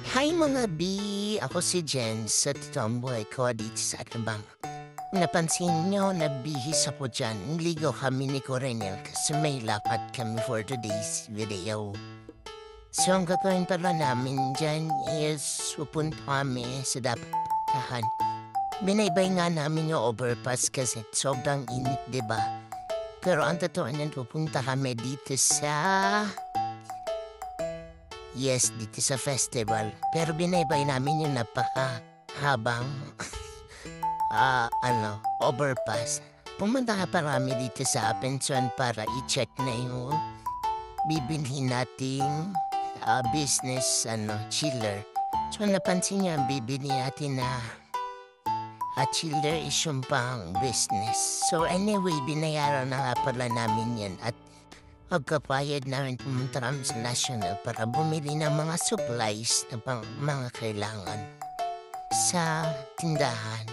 Hi mga B! Ako si Jens at tomboy ko dito sa Atabang. Napansin nyo na bihis ako dyan. Ligo kami ni Coronel kasi may lapat kami for today's video. So ang gagawin pala namin dyan is pupunta kami sa dapat. Binaybay nga namin yung overpass kasi sobrang init, diba? Pero ang totoo niyan, pupunta kami dito sa... Yes, dito sa festival. Pero binaybay namin yung napaka-habang, overpass. Pumunta ka pa kami dito sa Apenson para i-check na yung bibilhin nating business, chiller. So napansin niya, bibili natin na chiller is yung pang business. So anyway, binayaran na nga pala namin yan at pagkapayad namin pumunta kami sa National para bumili ng mga supplies na pang mga kailangan sa tindahan.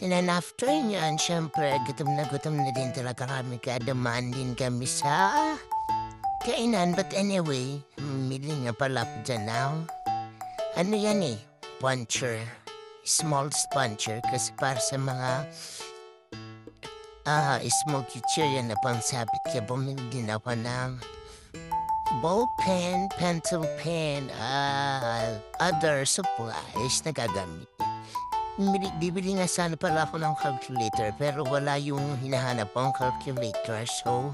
And then after nyan, syempre, gutom na din talaga kami kaya dumaan din kami sa kainan. But anyway, bumili nga pala po dyan now. Ano yan puncher. Small puncher kasi para sa mga smoky chair yan na pangsabit kaya bumili din ako ng ball pen, pencil pen, other supplies na gagamit. Bibili nga sana pala ako ng calculator pero wala yung hinahanap kong calculator so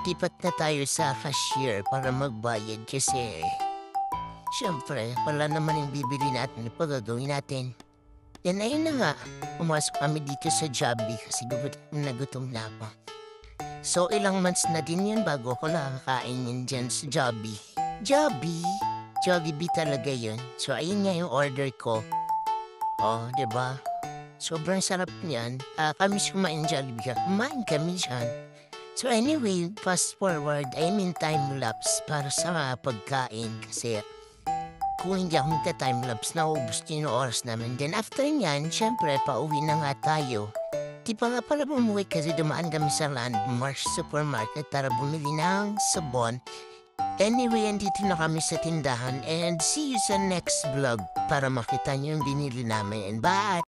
tipat na tayo sa cashier para magbayad kasi syempre wala naman yung bibili natin ipagagawin natin. Yan ayun na nga, pumasok kami dito sa Jollibee kasi gutom na ako. So ilang months na din yun bago ako nakakain yun dyan sa Jollibee. Jollibee talaga yun. So ayun nga yung order ko. Oh, diba? Sobrang sarap niyan. Kami kumain Jollibee. Kumain kami dyan. So anyway, fast forward, time-lapse para sa pagkain kasi kung hindi ako magta-timelapse, naubos din yung oras namin. Then after nyan, syempre, pauwi na nga tayo. Di pa nga pala bumuwi kasi dumaan kami sa Landmark Supermarket para bumili ng sabon. Anyway, andito na kami sa tindahan and see you sa next vlog para makita nyo yung binili namin. Bye!